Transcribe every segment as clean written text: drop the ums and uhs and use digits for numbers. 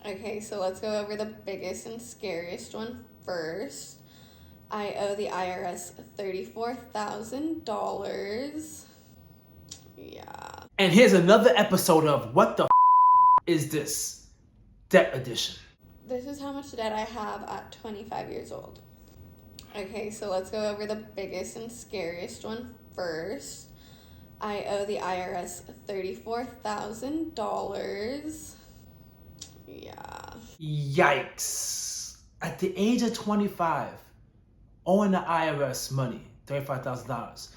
Okay, so let's go over the biggest and scariest one first. I owe the IRS $34,000. Yeah. And here's another episode of What the is this? Debt Edition. This is how much debt I have at 25 years old. Okay, so let's go over the biggest and scariest one first. I owe the IRS $34,000. Yeah. Yikes. At the age of 25, owing the IRS money, $35,000.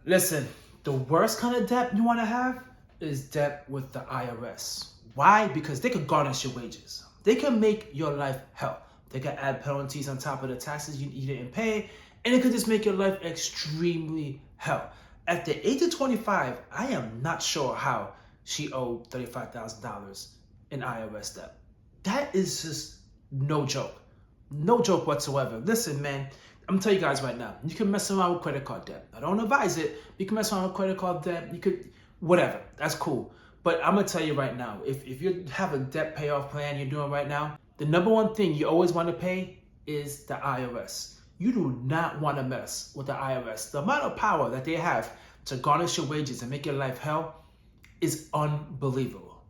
Listen, the worst kind of debt you want to have is debt with the IRS. Why? Because they could garnish your wages. They can make your life hell. They can add penalties on top of the taxes you didn't pay, and it could just make your life extremely hell. At the age of 25, I am not sure how she owed $35,000 in IRS debt. That is just no joke. No joke whatsoever. Listen, man, I'm gonna tell you guys right now, you can mess around with credit card debt. I don't advise it. You can mess around with credit card debt. You could, whatever. That's cool. But I'm gonna tell you right now, if you have a debt payoff plan you're doing right now, the number one thing you always want to pay is the IRS. You do not want to mess with the IRS. The amount of power that they have to garnish your wages and make your life hell is unbelievable.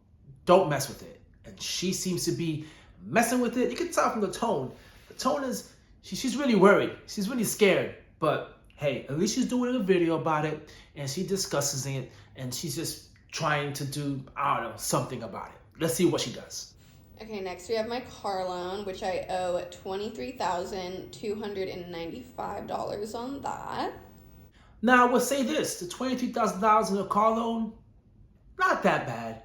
Don't mess with it. And she seems to be messing with it. You can tell from the tone. The tone is, she's really worried. She's really scared. But hey, at least she's doing a video about it and she discusses it and she's just trying to do, I don't know, something about it. Let's see what she does. Okay, next we have my car loan, which I owe $23,295 on that. Now, I will say this, the $23,000 in a car loan, not that bad.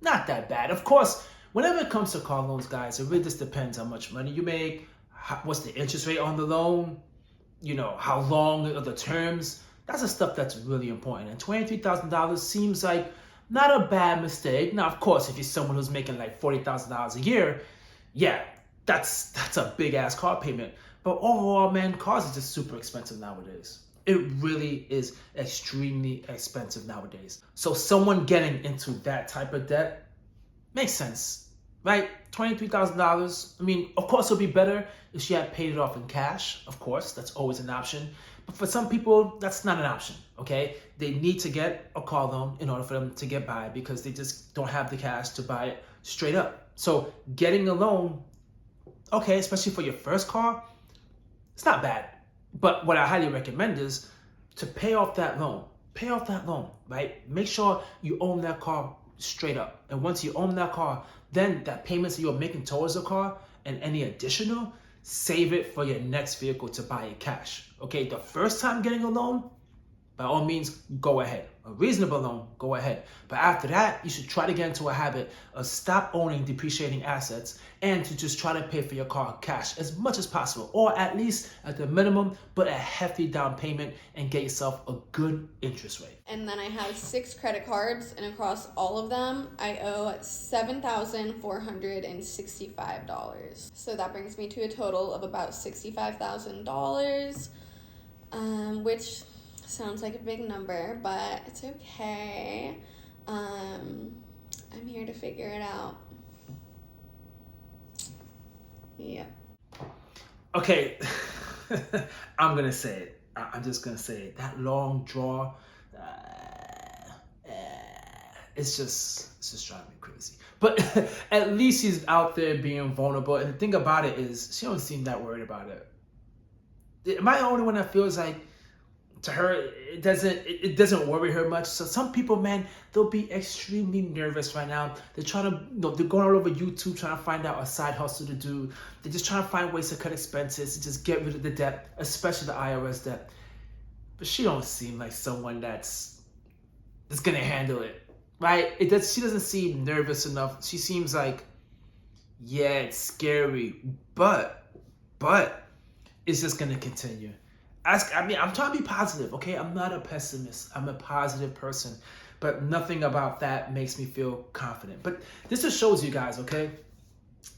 Not that bad. Of course, whenever it comes to car loans, guys, it really just depends how much money you make, what's the interest rate on the loan, how long are the terms. That's the stuff that's really important. And $23,000 seems like not a bad mistake. Now, of course, if you're someone who's making like $40,000 a year, yeah, that's a big ass car payment. But overall, man, cars are just super expensive nowadays. It really is extremely expensive nowadays. So someone getting into that type of debt makes sense, right? $23,000. I mean, of course, it would be better if she had paid it off in cash. Of course, that's always an option. But for some people, that's not an option, okay? They need to get a car loan in order for them to get by because they just don't have the cash to buy it straight up. So getting a loan, okay, especially for your first car, it's not bad. But what I highly recommend is to pay off that loan. Pay off that loan, right? Make sure you own that car straight up. And once you own that car, then that payments that you're making towards the car and any additional, save it for your next vehicle to buy it cash. Okay, the first time getting a loan, by all means, go ahead. A reasonable loan, go ahead. But after that, you should try to get into a habit of stop owning depreciating assets and to just try to pay for your car cash as much as possible, or at least at the minimum, put a hefty down payment and get yourself a good interest rate. And then I have 6 credit cards, and across all of them, I owe $7,465. So that brings me to a total of about $65,000, which sounds like a big number, but it's okay. I'm here to figure it out. Yeah. Okay, I'm gonna say it. I'm just gonna say it. That long draw, it's just driving me crazy. But at least he's out there being vulnerable. And the thing about it is, she don't seem that worried about it. Am I the only one that feels like, to her, it doesn't worry her much? So some people, man, they'll be extremely nervous right now. They're trying to, they're going all over YouTube trying to find out a side hustle to do. They're just trying to find ways to cut expenses, to just get rid of the debt, especially the IRS debt. But she don't seem like someone that's gonna handle it, right? She doesn't seem nervous enough. She seems like, yeah, it's scary, but it's just gonna continue. I'm trying to be positive, okay? I'm not a pessimist. I'm a positive person. But nothing about that makes me feel confident. But this just shows you guys, okay?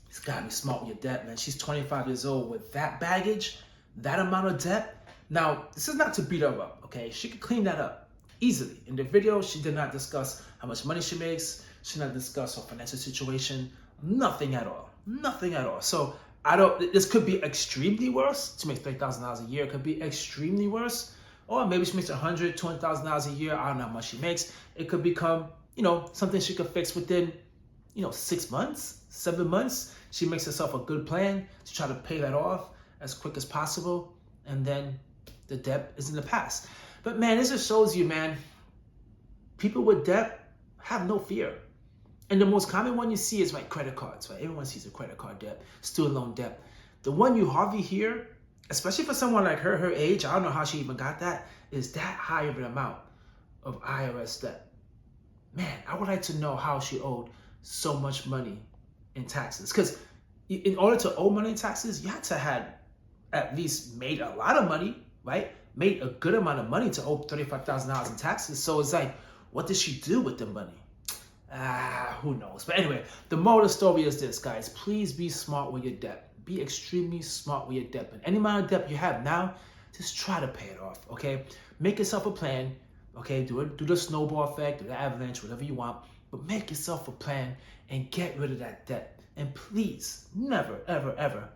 It's gotta be smart with your debt, man. She's 25 years old with that baggage, that amount of debt. Now, this is not to beat her up, okay? She could clean that up easily. In the video, she did not discuss how much money she makes. should not discuss her financial situation. Nothing at all. Nothing at all. So I don't. This could be extremely worse. She makes $30,000 a year. It could be extremely worse. Or maybe she makes $100,000, $200,000 a year. I don't know how much she makes. It could become, something she could fix within, 6 months, 7 months. She makes herself a good plan to try to pay that off as quick as possible. And then the debt is in the past. But man, this just shows you, man, people with debt have no fear. And the most common one you see is like credit cards, right? Everyone sees a credit card debt, student loan debt. The one you hardly hear, especially for someone like her age, I don't know how she even got that, is that high of an amount of IRS debt. Man, I would like to know how she owed so much money in taxes. Because in order to owe money in taxes, you had to have at least made a lot of money, right? Made a good amount of money to owe $35,000 in taxes. So it's like, what did she do with the money? Who knows? But anyway, the moral of the story is this, guys. Please be smart with your debt. Be extremely smart with your debt. And any amount of debt you have now, just try to pay it off, okay? Make yourself a plan, okay? Do the snowball effect, do the avalanche, whatever you want. But make yourself a plan and get rid of that debt. And please, never, ever, ever,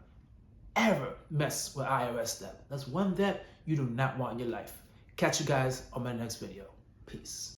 ever mess with IRS debt. That's one debt you do not want in your life. Catch you guys on my next video. Peace.